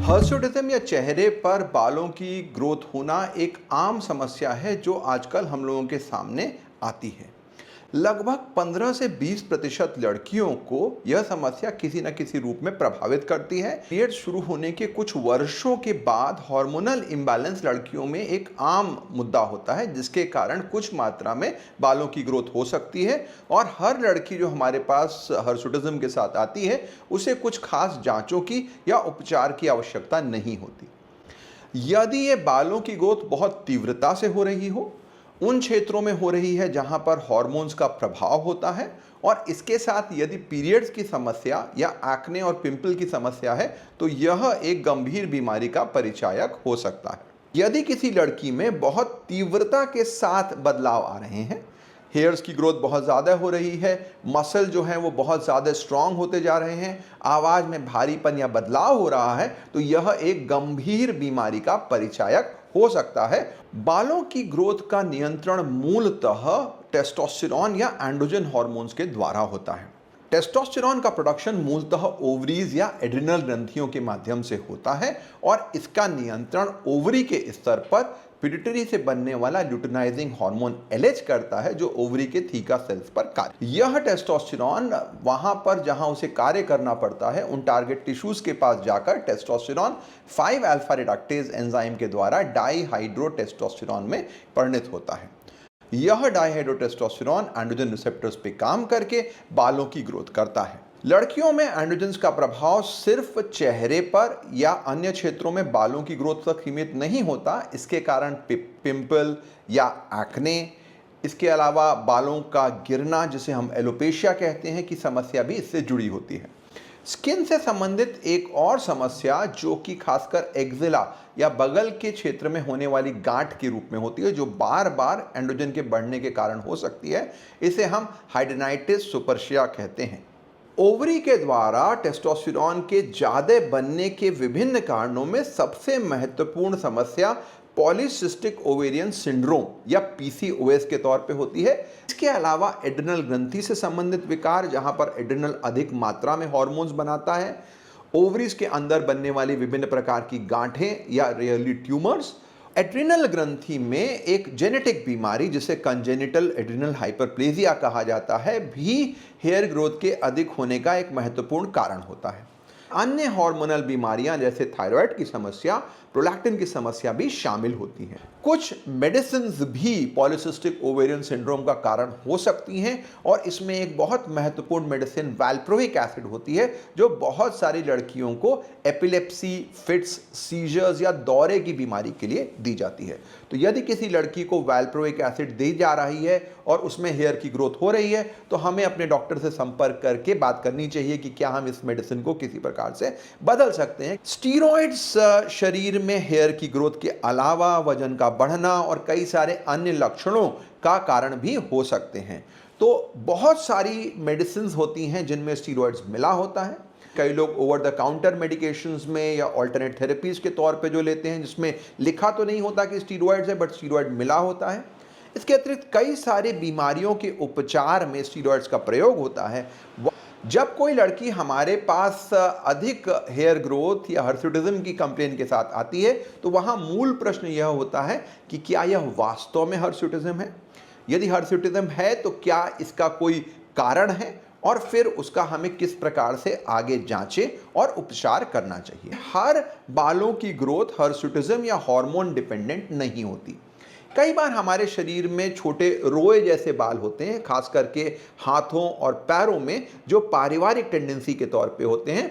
हर्सुटिज्म या चेहरे पर बालों की ग्रोथ होना एक आम समस्या है जो आजकल हम लोगों के सामने आती है। लगभग 15 से 20% लड़कियों को यह समस्या किसी न किसी रूप में प्रभावित करती है। पीरियड शुरू होने के कुछ वर्षों के बाद हार्मोनल इम्बैलेंस लड़कियों में एक आम मुद्दा होता है, जिसके कारण कुछ मात्रा में बालों की ग्रोथ हो सकती है। और हर लड़की जो हमारे पास हर्सुटिज्म के साथ आती है, उसे कुछ खास जांचों की या उपचार की आवश्यकता नहीं होती। यदि ये बालों की ग्रोथ बहुत तीव्रता से हो रही हो, उन क्षेत्रों में हो रही है जहां पर हार्मोन्स का प्रभाव होता है, और इसके साथ यदि पीरियड्स की समस्या या एक्ने और पिंपल की समस्या है, तो यह एक गंभीर बीमारी का परिचायक हो सकता है। यदि किसी लड़की में बहुत तीव्रता के साथ बदलाव आ रहे हैं, हेयर्स की ग्रोथ बहुत ज़्यादा हो रही है, मसल जो हैं वो बहुत ज़्यादा स्ट्रांग होते जा रहे हैं, आवाज़ में भारीपन या बदलाव हो रहा है, तो यह एक गंभीर बीमारी का परिचायक हो सकता है। बालों की ग्रोथ का नियंत्रण मूलतः टेस्टोस्टेरोन या एंड्रोजन हार्मोन्स के द्वारा होता है। टेस्टोस्टेरोन का प्रोडक्शन मूलतः ओवरीज या एड्रिनल ग्रंथियों के माध्यम से होता है, और इसका नियंत्रण ओवरी के स्तर पर पिट्यूटरी से बनने वाला ल्यूटिनाइजिंग हार्मोन एलएच करता है, जो ओवरी के थीका सेल्स पर कार्य। यह टेस्टोस्टेरोन वहां पर जहां उसे कार्य करना पड़ता है, उन टारगेट टिश्यूज के पास जाकर टेस्टोस्टेरोन 5 अल्फा रिडक्टेज एंजाइम के द्वारा डाईहाइड्रोटेस्टोस्टेरोन में परिणत होता है। यह डाईहाइड्रोटेस्टोस्टेरोन एंड्रोजन रिसेप्टर्स पे काम करके बालों की ग्रोथ करता है। लड़कियों में एंड्रोजन्स का प्रभाव सिर्फ चेहरे पर या अन्य क्षेत्रों में बालों की ग्रोथ तक सीमित नहीं होता। इसके कारण पिंपल या एक्ने, इसके अलावा बालों का गिरना, जिसे हम एलोपेशिया कहते हैं, की समस्या भी इससे जुड़ी होती है। स्किन से संबंधित एक और समस्या, जो कि खासकर एक्जिला या बगल के क्षेत्र में होने वाली गांठ के रूप में होती है, जो बार बार एंड्रोजन के बढ़ने के कारण हो सकती है, इसे हम हाइडेनाइटिस सुपरशिया कहते हैं। ओवरी के द्वारा टेस्टोस्टेरोन के ज्यादा बनने के विभिन्न कारणों में सबसे महत्वपूर्ण समस्या पॉलीसिस्टिक ओवेरियन सिंड्रोम या पीसीओएस के तौर पे होती है। इसके अलावा एड्रिनल ग्रंथि से संबंधित विकार, जहां पर एड्रिनल अधिक मात्रा में हार्मोन्स बनाता है, ओवरीज के अंदर बनने वाली विभिन्न प्रकार की गांठें या रेयरली ट्यूमर्स, एड्रिनल ग्रंथि में एक जेनेटिक बीमारी जिसे कंजेनिटल एड्रिनल हाइपरप्लेजिया कहा जाता है, भी हेयर ग्रोथ के अधिक होने का एक महत्वपूर्ण कारण होता है। अन्य हार्मोनल बीमारियां जैसे थायराइड की समस्या, प्रोलैक्टिन की समस्या भी शामिल होती हैं। कुछ मेडिसिन्स भी पॉलीसिस्टिक ओवेरियन सिंड्रोम का कारण हो सकती हैं, और इसमें एक बहुत महत्वपूर्ण मेडिसिन वैल्प्रोइक एसिड होती है, जो बहुत सारी लड़कियों को एपिलेप्सी, फिट्स, सीजर्स या दौरे की बीमारी के लिए दी जाती है। तो यदि किसी लड़की को वैल्प्रोइक एसिड दी जा रही है और उसमें हेयर की ग्रोथ हो रही है, तो हमें अपने डॉक्टर से संपर्क करके बात करनी चाहिए कि क्या हम इस मेडिसिन को किसी प्रकार से बदल सकते हैं। स्टीरॉइड्स शरीर में हेयर की ग्रोथ के अलावा वजन का बढ़ना और कई सारे अन्य लक्षणों का कारण भी हो सकते हैं। तो बहुत सारी मेडिसिन होती हैं जिनमें स्टीरॉइड्स मिला होता है। कई लोग ओवर द काउंटर मेडिकेशंस में या अल्टरनेट थेरेपीज के तौर पे जो लेते हैं, जिसमें लिखा तो नहीं होता कि स्टीरॉइड्स है, बट स्टीरॉइड मिला होता है। इसके अतिरिक्त कई सारी बीमारियों के उपचार में स्टीरॉइड्स का प्रयोग होता है। जब कोई लड़की हमारे पास अधिक हेयर ग्रोथ या हर्सुटिज्म की कंप्लेन के साथ आती है, तो वहाँ मूल प्रश्न यह होता है कि क्या यह वास्तव में हर्सुटिज्म है। यदि हर्सुटिज्म है तो क्या इसका कोई कारण है, और फिर उसका हमें किस प्रकार से आगे जांचें और उपचार करना चाहिए। हर बालों की ग्रोथ हर्सुटिज्म या हार्मोन डिपेंडेंट नहीं होती। कई बार हमारे शरीर में छोटे रोए जैसे बाल होते हैं, खास करके हाथों और पैरों में, जो पारिवारिक टेंडेंसी के तौर पे होते हैं।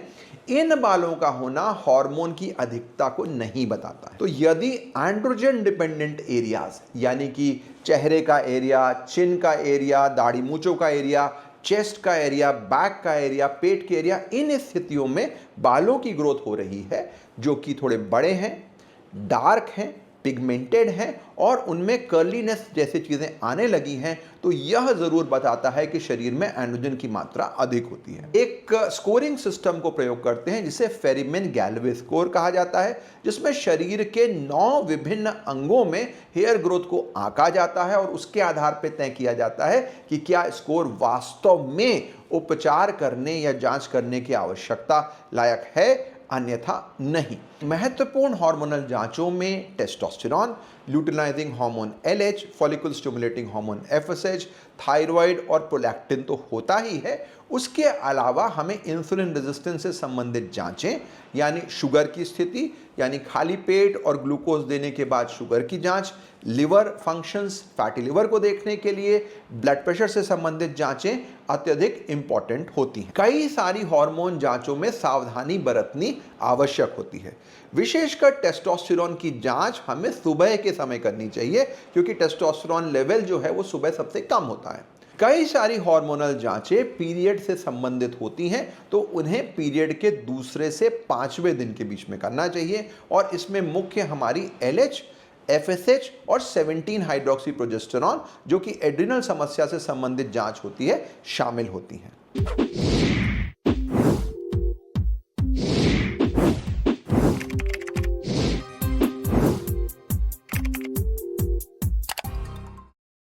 इन बालों का होना हार्मोन की अधिकता को नहीं बताता। तो यदि एंड्रोजन डिपेंडेंट एरियाज, यानी कि चेहरे का एरिया, चिन का एरिया, दाढ़ी मूंछों का एरिया, चेस्ट का एरिया, बैक का एरिया, पेट के एरिया, इन स्थितियों में बालों की ग्रोथ हो रही है, जो कि थोड़े बड़े हैं, डार्क हैं, पिगमेंटेड हैं और उनमें कर्लीनेस जैसी चीजें आने लगी हैं, तो यह जरूर बताता है कि शरीर में एंड्रोजन की मात्रा अधिक होती है। एक स्कोरिंग सिस्टम को प्रयोग करते हैं जिसे फेरिमेन गैल्वे स्कोर कहा जाता है, जिसमें शरीर के 9 विभिन्न अंगों में हेयर ग्रोथ को आंका जाता है और उसके आधार पर तय किया जाता है कि क्या स्कोर वास्तव में उपचार करने या जांच करने की आवश्यकता लायक है। अन्यथा नहीं। महत्वपूर्ण हार्मोनल जांचों में testosterone, luteinizing hormone LH, follicle stimulating hormone FSH, thyroid और प्रोलैक्टिन तो होता ही है। उसके अलावा हमें इंसुलिन रेजिस्टेंस से संबंधित जांचें यानी शुगर की स्थिति यानी खाली पेट और ग्लूकोज देने के बाद शुगर की जांच, लिवर फंक्शंस, फैटी लिवर को देखने के लिए ब्लड प्रेशर से संबंधित जांचें अत्यधिक इंपॉर्टेंट होती हैं। कई सारी हार्मोन जांचों में सावधानी बरतनी आवश्यक होती है। विशेषकर टेस्टोस्टेरॉन की जांच हमें सुबह के समय करनी चाहिए क्योंकि टेस्टोस्टेरॉन लेवल जो है वो सुबह सबसे कम होता है। कई सारी हार्मोनल जांचें पीरियड से संबंधित होती हैं तो उन्हें पीरियड के दूसरे से 5वें दिन के बीच में करना चाहिए और इसमें मुख्य हमारी LH, FSH और 17 हाइड्रोक्सी प्रोजेस्टेरॉन जो कि एड्रिनल समस्या से संबंधित जांच होती है शामिल होती हैं।